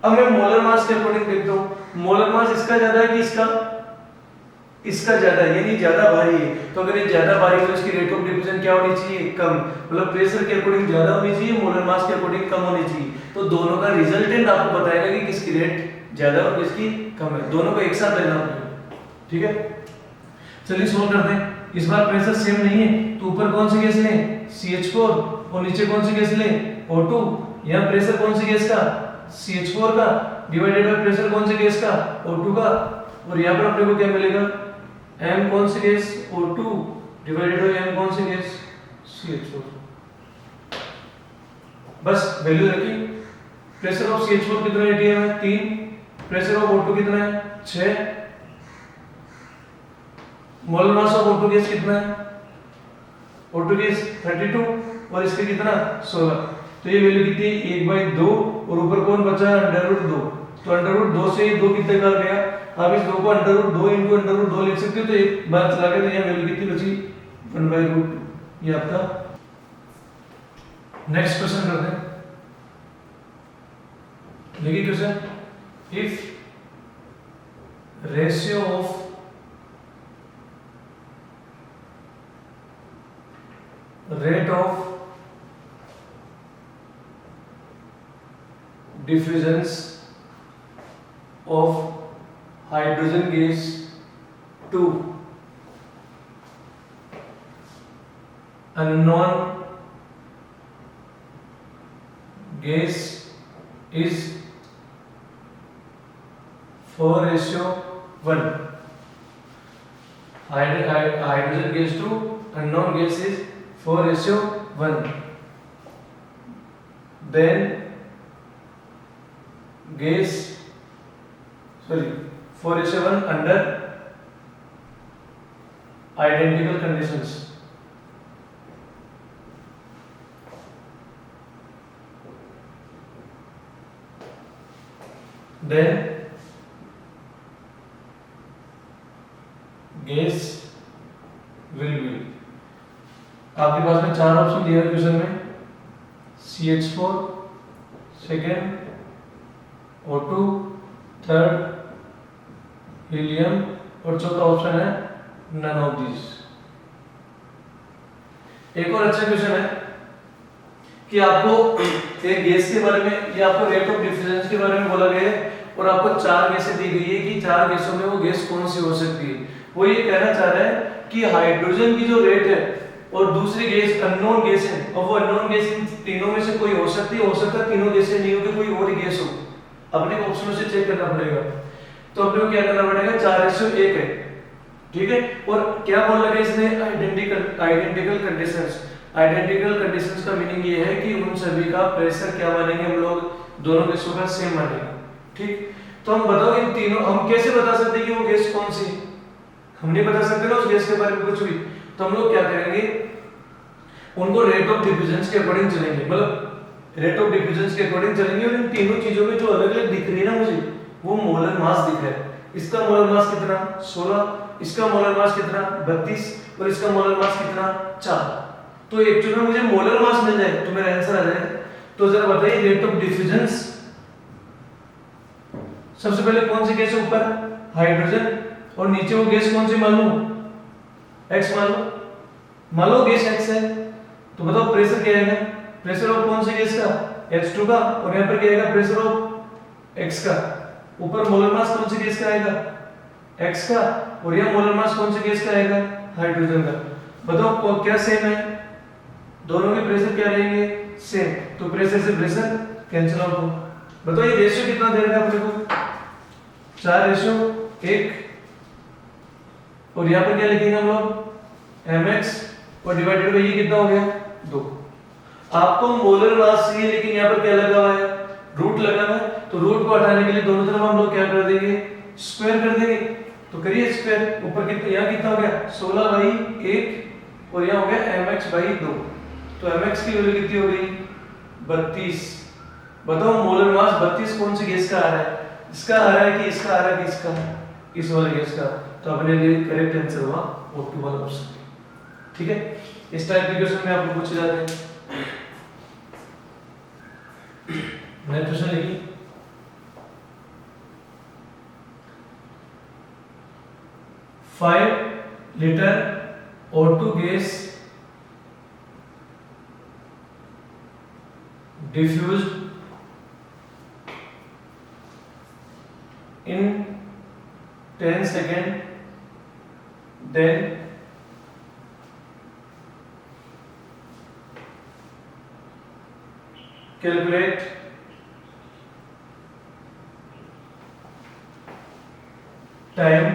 अब मैं मोलर मास के अकॉर्डिंग देखता हूं, मोलर मास इसका ज्यादा है कि इसका ज्यादा है, यानी ज्यादा भारी है, तो अगर ये ज्यादा भारी है तो इसकी रेट ऑफ डिफ्यूजन क्या होनी चाहिए, कम, मतलब प्रेशर के अकॉर्डिंग ज्यादा होनी चाहिए, मोलर मास के अकॉर्डिंग कम होनी चाहिए। तो दोनों का रिजल्टेंट आपको बताएगा कि किसकी रेट ज्यादा और किसकी कम है, दोनों को एक साथ लेना होगा, ठीक है। चलिए सोल्व करते हैं। इस बार प्रेशर सेम नहीं है, तो ऊपर कौन सी गैस लें, CH4, और नीचे कौन सी गैस लें, O2। यहाँ प्रेशर कौन सी गैस का, CH4 का, डिवाइडेड बाय प्रेशर कौन सी गैस का, O2 का, और यहाँ पर अपने को क्या मिलेगा, M कौन सी gas, O2, divided by M कौन सी गैस, CH4। बस वैल्यू रखी। प्रेशर ऑफ CH4 कितना atm है, 3, प्रेशर ऑफ O2 कितना है, 6, molar mass of O2 gas कितना है, O2 गैस 32, और इसके कितना 16, तो ये वैल्यू कितनी 1/2, और ऊपर कौन बचा है, √2, तो √2 से 2 कितने बार गया, आप इस 2 को √2 × √2 लिख सकते हो, तो एक बार चला के, तो ये वैल्यू कितनी बची 1/2, ये आपका। नेक्स्ट क्वेश्चन करते हैं, देखिए question, if ratio of rate of diffusions of hydrogen gas to unknown gas is 4:1. Hydrogen gas to unknown gas is 4:1. Then gas, 4:1 under identical conditions. Then gas will be, आपके पास में 4 option दिया है question में, CH4, second O2, third helium और चौथा option है none of these. एक और अच्छा क्वेश्चन है कि आपको एक गैस के बारे में या आपको रेट ऑफ डिफ्यूजन के बारे में बोला गया है और आपको 4 गैसें दी गई है कि 4 गैसों में वो गैस कौन सी हो सकती है। वो ये कहना चाह रहा है कि हाइड्रोजन की जो रेट है और दूसरी गैस अननोन गैस है, और वो अननोन गैस इन तीनों में से कोई हो सकती है, हो सकता है तीनों गैसें नहीं हो कि कोई और गैस हो, अपने को ऑप्शनों से चेक करना पड़ेगा। तो अपने को क्या करना पड़ेगा, 4:1 है, ठीक है। और क्या बोल रहा है इसने, आइडेंटिकल कंडीशंस। आइडेंटिकल कंडीशंस का मीनिंग ये है कि उन सभी का प्रेशर क्या मानेंगे हम लोग, दोनों गैसों का सेम मानेंगे, ठीक। तो हम बताओ इन तीनों, हम कैसे बता सकते हैं कि वो गैस कौन सी, हम नहीं बता सकते ना उस गैस के बारे में कुछ भी। तो हम लोग क्या करेंगे, उनको रेट ऑफ डिफ्यूजन के अकॉर्डिंग चलेंगे, मतलब रेट ऑफ डिफ्यूजन के अकॉर्डिंग चलेंगे। और इन तीनों चीजों में जो अलग अलग दिख रही है ना मुझे, वो मोलर मास दिख रहा है। इसका मोलर मास कितना 16, इसका मोलर मास कितना 32 और इसका मोलर मास कितना 4। तो एक्चुअली में मुझे मोलर मास मिल जाए तो मेरा आंसर आ जाए। तो जरा बताइए रेट ऑफ डिफ्यूजन, सबसे पहले कौन सी गैस है, ऊपर हाइड्रोजन और नीचे वो गैस कौन सी मान लो, X मान लो गैस X है। तो बताओ प्रेशर क्या आएगा, प्रेशर ऑफ कौन सी गैस का, H2 का, और यहाँ पर क्या आएगा प्रेशर ऑफ X का। ऊपर मोलर मास कौन सी गैस का आएगा, X का, और यहाँ मोलर मास कौन सी गैस का आएगा, हाइड्रोजन का। बताओ क्या सेम है, दोनों के प्रेशर क्या रहेंगे, सेम। तो प्रेशर से प्रेशर कैंसिल आउट हो। बताओ ये रेशियो कितना दे रहा है अपने को, 4:1, और यहाँ पर क्या लिखेंगे हम लोग, mx, और डिवाइडेड बाई ये कितना हो गया 2। आपको मोलर मास चाहिए लेकिन यहाँ पर क्या लगा हुआ है, रूट लगा हुआ है। तो रूट को हटाने के लिए दोनों तरफ हम लोग क्या कर देंगे, स्क्वायर कर देंगे। तो करिए स्क्वायर, ऊपर कितना, यहाँ कितना हो गया 16/1 और यहाँ हो गया mx/2। तो mx की वैल्यू कितनी हो गई 32। बताओ मोलर मास 32 कौन सी गैस का आ रहा है, इसका आ रहा है कि इसका आ रहा है कि इसका, इस वाले गैस का। तो अपने लिए करेक्ट आंसर हुआ O2 वाला ऑप्शन, ठीक है। इस टाइप के क्वेश्चन में आपको पूछे जाते हैं। नेक्स्ट क्वेश्चन लिखिए, five litre O2 gas diffused in 10 seconds, then calculate time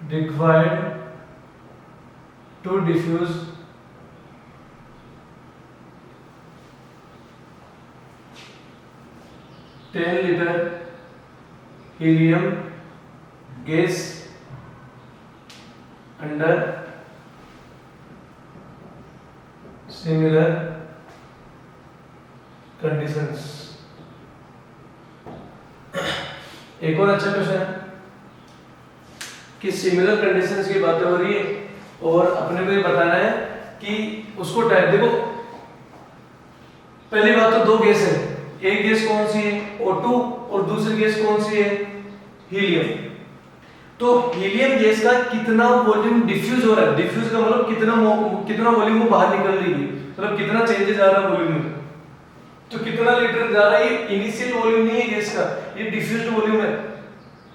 required to diffuse 10 liter helium gas under similar conditions। एक और अच्छा क्वेश्चन है कि सिमिलर कंडीशंस की बातें हो रही है और अपने को ये बताना है कि उसको टाइप, देखो पहली बात तो दो गैस है, एक गैस कौन सी है O2 और दूसरी गैस कौन सी है हीलियम। तो हीलियम गैस का कितना वॉल्यूम डिफ्यूज हो रहा है, डिफ्यूज का मतलब कितना वॉल्यूम वो बाहर निकल रही है, मतलब कितना चेंजेस आ रहा है वॉल्यूम में। तो कितना लीटर जा रहा है, ये इनिशियल वॉल्यूम नहीं है गैस का, ये डिफ्यूज्ड वॉल्यूम है,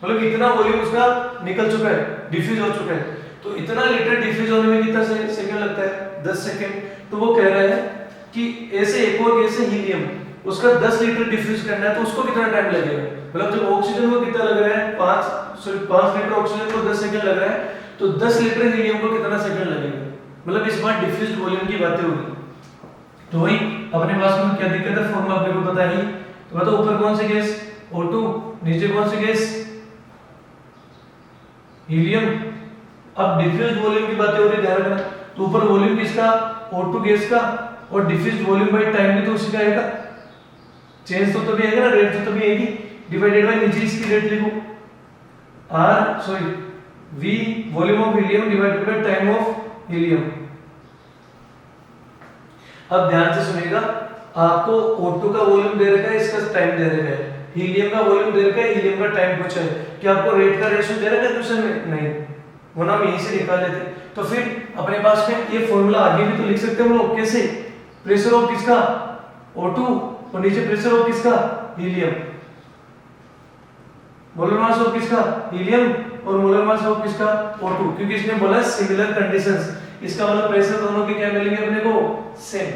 मतलब इतना वॉल्यूम उसका निकल चुका है, डिफ्यूज हो चुका है। तो इतना लीटर डिफ्यूज होने में कितना सेकंड लगता है 10 सेकंड। तो वो कह रहा है कि ऐसे एक और गैस है हीलियम, उसका 10 लीटर डिफ्यूज करना है तो उसको कितना टाइम लगेगा, मतलब जब ऑक्सीजन को कितना लग रहा है 5 लीटर ऑक्सीजन को 10 सेकंड लग रहा है तो 10 लीटर हीलियम को कितना सेकंड लगेगा, मतलब इस बार डिफ्यूज्ड वॉल्यूम की बातें होगी। तो वही अपने पास में क्या दिक्कत है, फॉर्मूला अपने को पता ही, तो बताओ ऊपर कौन सी गैस O2, नीचे कौन सी गैस हीलियम। अब डिफ्यूज्ड वॉल्यूम की बातें हो रही है, ध्यान रखना, तो ऊपर वॉल्यूम किसका O2 गैस का और डिफ्यूज्ड वॉल्यूम बाय टाइम भी तो उसी का आएगा, चेंज तो तभी आएगा ना, रेट तो तभी आएगी, डिवाइडेड बाय नीचे इसकी रेट लिखो V volume of helium divided by time of helium. अब ध्यान से सुनिएगा, आपको O2 का वॉल्यूम दे रखा है, इसका टाइम दे रखा है, हीलियम का वॉल्यूम दे रखा है, हीलियम का टाइम पूछा है, क्या आपको रेट का रेशियो दे रखा है क्वेश्चन में, नहीं, वो ना हम यहीं से निकाल लेते। तो फिर अपने पास में ये फॉर्मूला आगे भी तो लिख सकते हैं हम लोग, कैसे, प्रेशर ऑफ किसका O2 और नीचे प्रेशर ऑफ किसका हीलियम, मोलर मास ऑफ किसका हीलियम और मोलर मास ऑफ किसका O2, क्योंकि इसने बोला सिमिलर कंडीशंस, इसका मतलब प्रेशर दोनों के क्या मिलेंगे अपने को सेम,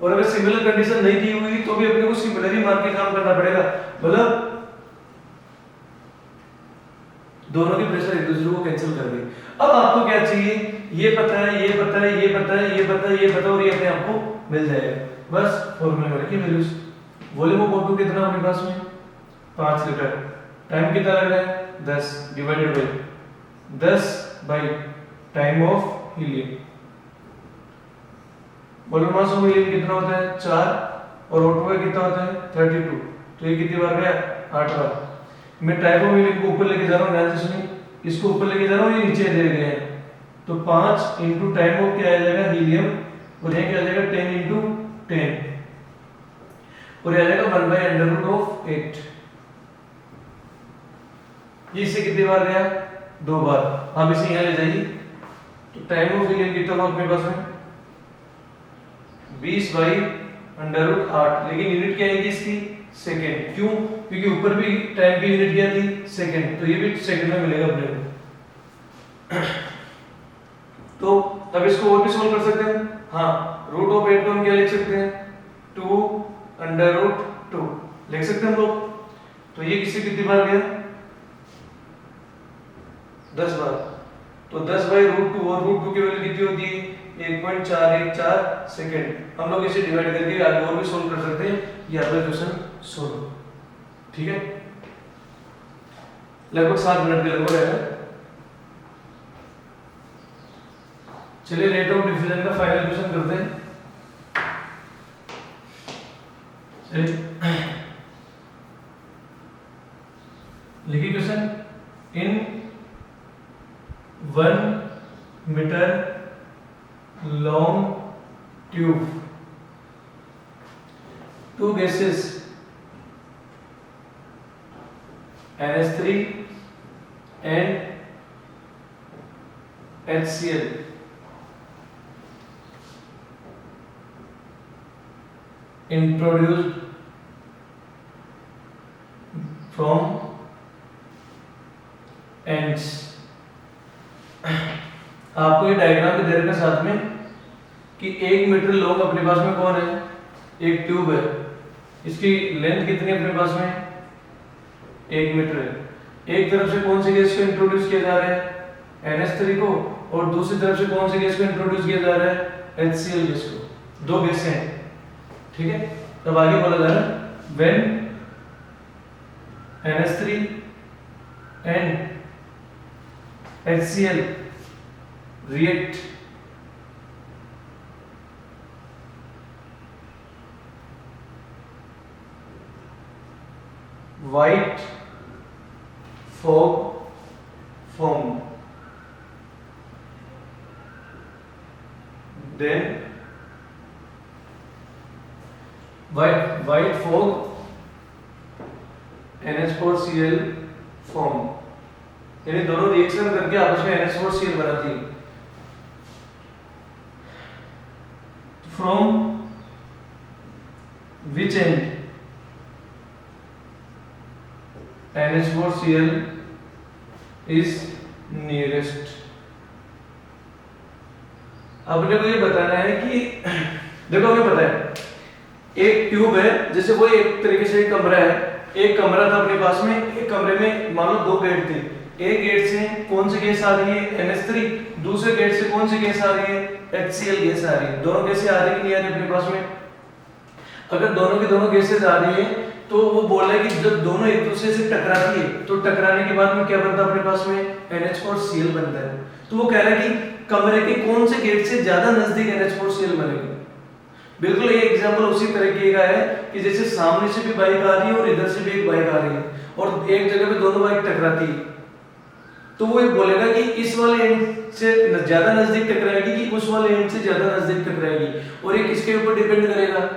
और अगर सिमिलर कंडीशन नहीं दी हुई तो भी अपने को सिमिलर ही मान के काम करना पड़ेगा, मतलब दोनों के प्रेशर एक दूसरे को कैंसिल कर देंगे। अब आपको क्या चाहिए, ये पता है, ये पता है, ये पता है, ये पता है, ये पता, और ये अपने आपको मिल जाएगा, बस फॉर्मूला में रखिए वैल्यूज। वॉल्यूम ऑफ O2 कितना अपने पास में 5 लीटर, टाइम कितना लग रहा है 10 divided by 10 by time of helium, volume mass of helium कितना होता है 4 और O2 का कितना होता है 32, तो ये कितनी बार गया 8 बार। मैं टाइम ऑफ हीलियम को ऊपर लेके जा रहा हूं, ध्यान से सुनिए, इसको ऊपर लेके जा रहा हूं, ये नीचे दे गए हैं, तो 5 इनटू टाइम ऑफ क्या आ जाएगा हीलियम, और ये क्या आ जाएगा 10 इनटू 10, और ये आ जाएगा 1/√8, ये इससे कितनी बार गया 2 बार। आप इसे यहां ले जाइए, तो टाइम ऑफ हीलियम कितना होगा अपने पास में 20/√8, लेकिन यूनिट क्या आएगी इसकी सेकंड, क्यों, क्योंकि ऊपर भी टाइम की यूनिट क्या थी सेकंड, तो ये भी सेकंड में मिलेगा अपने को। तो तब इसको और भी सॉल्व कर सकते हैं, हाँ, √8 को हम क्या लिख सकते हैं 2√2 लिख सकते हैं हम लोग, तो ये किससे कितनी बार गया 10 बार, तो 10/√2 और √2 की वैल्यू कितनी होती है 1.414 सेकंड। हम लोग इसे डिवाइड करके आगे और भी सोल्व कर सकते हैं, ये आपका क्वेश्चन सोल्व, ठीक है, लगभग 7 मिनट के लगभग है। चलिए रेट ऑफ डिफ्यूजन का फाइनल क्वेश्चन करते हैं। लिखिए question, in 1 metre long tube, 2 gases NH3 and HCl introduced from ends। आपको ये डायग्राम भी दे रखा साथ में कि 1 मीटर लॉन्ग अपने पास में कौन है, एक ट्यूब है, इसकी लेंथ कितनी है अपने पास में 1 मीटर है। एक तरफ से कौन सी गैस को इंट्रोड्यूस किया जा रहा है NH3 को, और दूसरी तरफ से कौन सी गैस को इंट्रोड्यूस किया जा रहा है HCl गैस को, 2 गैसें हैं, ठीक है। तब आगे बोला जा रहा है when NH3 and HCl react white fog formed, then white fog NH4Cl formed, यानी दोनों रिएक्शन करके आपस में NH4Cl बनाती है। From which end NH4Cl is nearest। अब अपने को ये बताना है कि देखो हमें पता है एक ट्यूब है, जैसे वो एक तरीके से एक कमरा है, एक कमरा था अपने पास में, एक कमरे में मान लो दो गेट थे, एक गेट से कौन सी गैस आ रही है NH3, दूसरे गेट से कौन सी गैस आ रही है HCl गैस आ रही है। दोनों गैसें आ रही कि नहीं आ रही अपने पास में? अगर दोनों की दोनों गैसें आ रही है तो वो बोल रहा है कि जब दोनों एक दूसरे से टकराती है तो टकराने के बाद में क्या बनता है अपने पास में? NH4Cl बनता है। तो वो कह रहा है कि कमरे के कौन से गेट से ज्यादा नजदीक NH4Cl बनेगा। बिल्कुल ये एग्जांपल उसी तरीके का है कि जैसे सामने से भी बाइक आ रही है और इधर से भी एक बाइक आ रही है और एक जगह पे दोनों बाइक टकराती है, तो वो ये बोलेगा कि इस वाले एंड से ज्यादा नजदीक टकराएगी कि उस वाले एंड से ज्यादा नजदीक टकराएगी। और ये किसके ऊपर डिपेंड करेगा?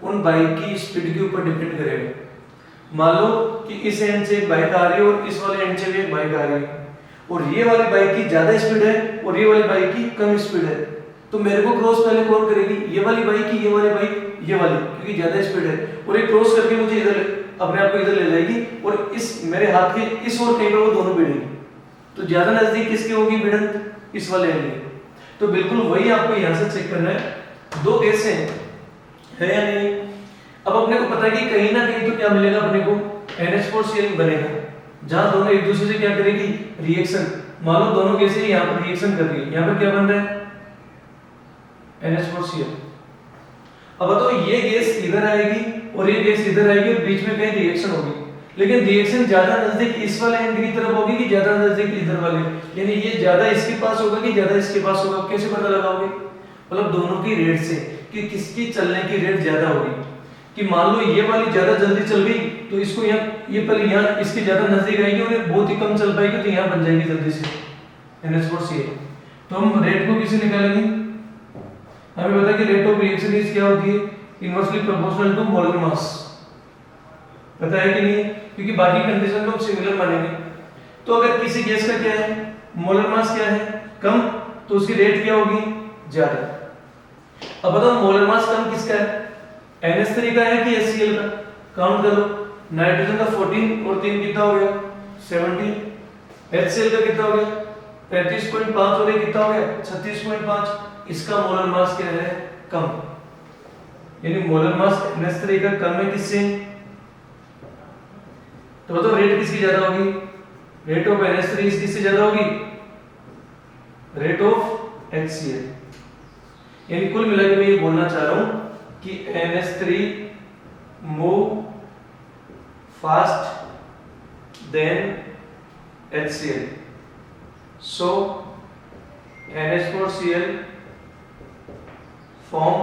उन बाइक की स्पीड के ऊपर डिपेंड करेगा। मान लो कि इस एंड से एक बाइक आ रही है और इस वाले एंड से भी एक बाइक आ रही है और ये वाली बाइक की ज्यादा स्पीड है और ये वाली बाइक की कम स्पीड है, तो मेरे को क्रॉस पहले कौन करेगी? ये वाली बाइक की ये वाली बाइक ये वाली, क्योंकि ज्यादा स्पीड है और ये क्रॉस करके मुझे इधर अपने आप को इधर ले जाएगी और इस मेरे हाथ के इस और कहीं पर वो दोनों भिड़ेंगी। तो ज्यादा नजदीक किसकी होगी भिड़ंत? इस वाले एंड की। तो बिल्कुल वही आपको यहां से चेक करना है, दो गैसें है या नहीं। अब अपने को पता है कि कहीं ना कहीं तो क्या मिलेगा अपने को? NH4Cl बनेगा, जहां दोनों एक दूसरे से क्या करेगी? रिएक्शन। मान लो दोनों गैसें यहां पर रिएक्शन कर रही है, यहां पर क्या बन रहा है? NH4Cl। अब तो ये गैस इधर आएगी और ये गैस इधर आएगी और बीच में कहीं रिएक्शन होगी, लेकिन रिएक्शन ज्यादा नजदीक इस वाले एंड की तरफ होगी कि ज्यादा नजदीक इधर वाले, यानी ये ज्यादा इसके पास होगा कि ज्यादा इसके पास होगा? कैसे पता लगाओगे? मतलब दोनों की रेट से कि किसकी चलने की रेट ज्यादा होगी। कि मान लो ये वाली ज्यादा जल्दी चल गई तो इसको यहाँ ये पहले यहाँ इसके ज्यादा नजदीक आएगी और ये बहुत ही कम चल पाएगी तो यहाँ बन जाएगी जल्दी से NH4Cl। तो हम रेट को किसे निकालेंगे? हमें पता है कि रेट ऑफ रिएक्शन इज क्या होती है? Inversely proportional to molar mass. पता है कि नहीं? क्योंकि बाकी कंडीशन को हम सिमिलर मानेंगे। तो अगर किसी गैस का क्या है? मोलर मास क्या है? कम, तो उसकी रेट क्या होगी? ज्यादा। अब बताओ मोलर मास कम किसका है? NH3 का है कि HCl का? काउंट करो, नाइट्रोजन का 14 और 3 कितना हो गया? 17। HCl का कितना हो गया? 35.5 और ये कितना हो गया? 36.5। इसका मोलर मास क्या है? कम। यानी मोलर मास NH3 का कम है किससे? तो बताओ रेट किसकी ज्यादा होगी? रेट ऑफ NH3 किससे ज्यादा होगी? Rate of HCl। यानी कुल मिलाकर मैं ये बोलना चाह रहा हूं कि NH3 move fast than HCl, so NH4Cl form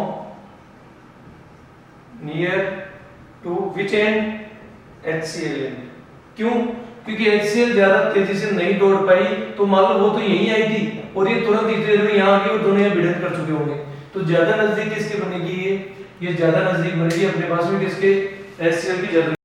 near to which end? HCl end। क्यों? क्योंकि HCl ज्यादा तेजी से नहीं दौड़ पाई, तो मान लो वो तो यहीं आई थी और ये तुरंत इतनी देर में यहाँ आ गई और दोनों यहाँ भिड़ंत कर चुके होंगे, तो ज्यादा नजदीक किसके बनेगी? ये ज्यादा नजदीक बनेगी अपने पास में किसके? HCl की ज्यादा